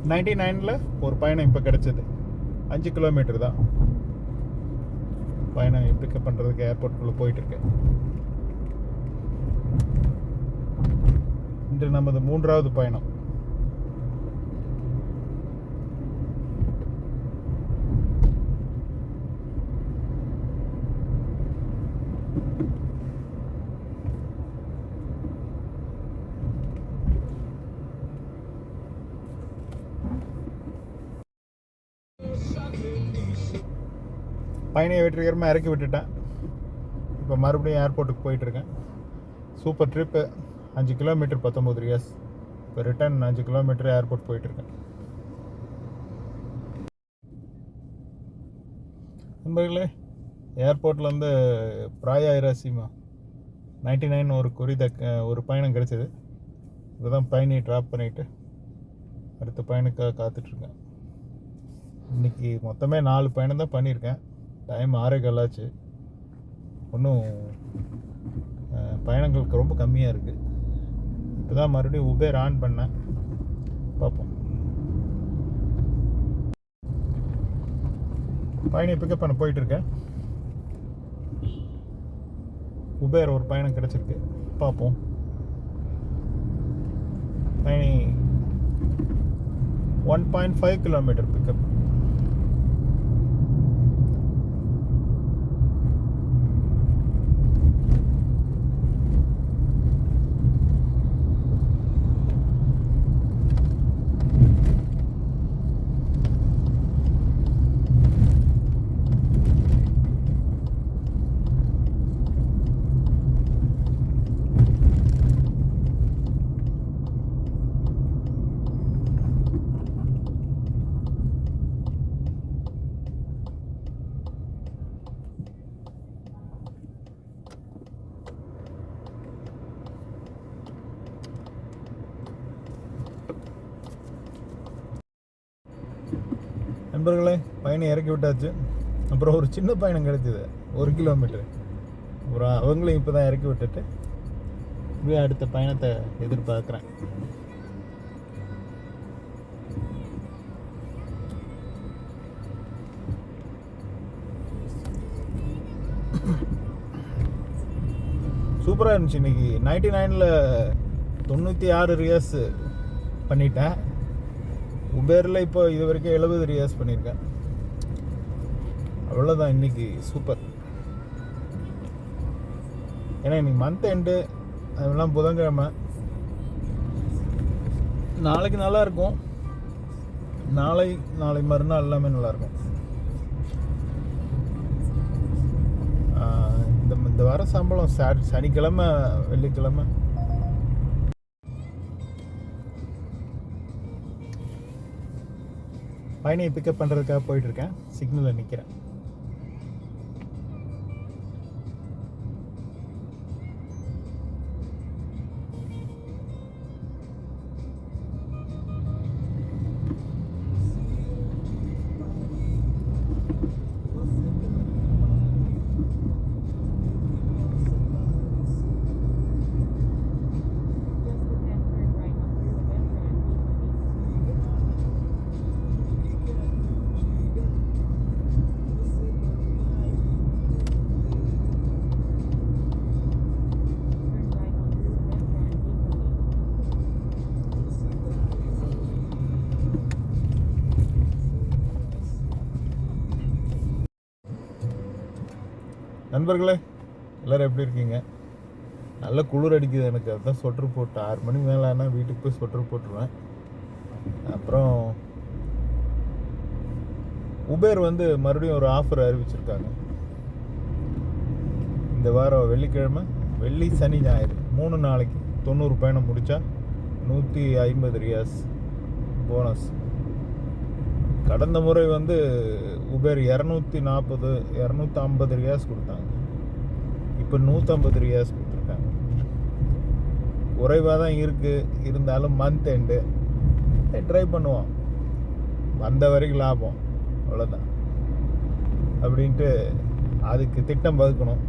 99ல் ஒரு பயணம் இப்போ கிடச்சிது. 5 கிலோமீட்டர் தான் பயணம். பிக்கப் பண்ணுறதுக்கு ஏர்போர்ட்டுக்குள்ளே போயிட்டுருக்கேன். இன்று நமது 3வது பயணம். பயணியை வெற்றிகரமாக இறக்கி விட்டுட்டேன். இப்போ மறுபடியும் ஏர்போர்ட்டுக்கு போயிட்டுருக்கேன். Super trip. 5 கிலோமீட்டர் 19 ரியாஸ். இப்போ ரிட்டர்ன் 5 கிலோமீட்டர் ஏர்போர்ட் போயிட்டுருக்கேன். நண்பர்களே, ஏர்போர்ட்லேருந்து பிராயா இராசிமா 99 ஒரு பயணம் கிடச்சிது. இப்போ தான் பயணியை ட்ராப் பண்ணிவிட்டு அடுத்த பயணுக்காக காத்துட்ருக்கேன். இன்றைக்கி மொத்தமே 4 பயணம் தான் பண்ணியிருக்கேன். டைம் 6:15 ஆச்சு. ஒன்றும் பயணங்களுக்கு ரொம்ப கம்மியாக இருக்குது. இப்போ தான் மறுபடியும் உபேர் ஆன் பண்ணேன். பார்ப்போம். பயணியை பிக்கப் பண்ண போயிட்டுருக்கேன். உபேர் ஒரு பயணம் கிடச்சிருக்கு. பார்ப்போம். பயணி 1.5 கிலோமீட்டர் பிக்கப். நண்பர்களே, பயணம் இறக்கி விட்டாச்சு. அப்புறம் ஒரு சின்ன பயணம் கிடைச்சிது, 1 கிலோமீட்டர். அப்புறம் அவங்களையும் இப்போ தான் இறக்கி விட்டுட்டு இப்படியே அடுத்த பயணத்தை எதிர்பார்க்குறேன். சூப்பராக இருந்துச்சு. இன்றைக்கி 99ல் 96 ரியாஸ் பண்ணிட்டேன். உபேரில் இப்போ இது வரைக்கும் 70 ரியாஸ் பண்ணியிருக்கேன். அவ்வளோதான். இன்றைக்கி சூப்பர். ஏன்னா இன்றைக்கி மந்த் எண்டு, அதெல்லாம் புதன்கிழமை. நாளைக்கு நல்லாயிருக்கும். நாளை மறுநாள் எல்லாமே நல்லாயிருக்கும். இந்த வார சம்பளம் சனிக்கிழமை வெள்ளிக்கிழமை. பயணியை பிக்கப் பண்ணுறதுக்காக போயிட்டுருக்கேன். சிக்னலில் நிற்கிறேன். நண்பர்களே, எல்லோரும் எப்படி இருக்கீங்க? நல்ல குளிர் அடிக்குது எனக்கு. அதுதான் ஸ்வெட்ரு போட்டு 6 மணி மேலே ஆனால் வீட்டுக்கு போய் ஸ்வெட்ரு போட்டுருவேன். அப்புறம் உபேர் மறுபடியும் ஒரு ஆஃபர் அறிவிச்சிருக்காங்க. இந்த வாரம் வெள்ளிக்கிழமை, வெள்ளி, சனி, ஞாயிறு 3 நாளைக்கு 90 பயணம் முடித்தா 150 ரியாஸ் போனஸ். கடந்த முறை உபேர் 250 ரியாஸ் கொடுத்தாங்க. இப்போ 150 ரியாஸ் கொடுத்துருக்காங்க. குறைவாக தான் இருக்குது. இருந்தாலும் மந்த் எண்டு ட்ரை பண்ணுவோம். வந்த வரைக்கும் லாபம், அவ்வளோதான். அப்படின்ட்டு அதுக்கு திட்டம் வகுக்கணும்.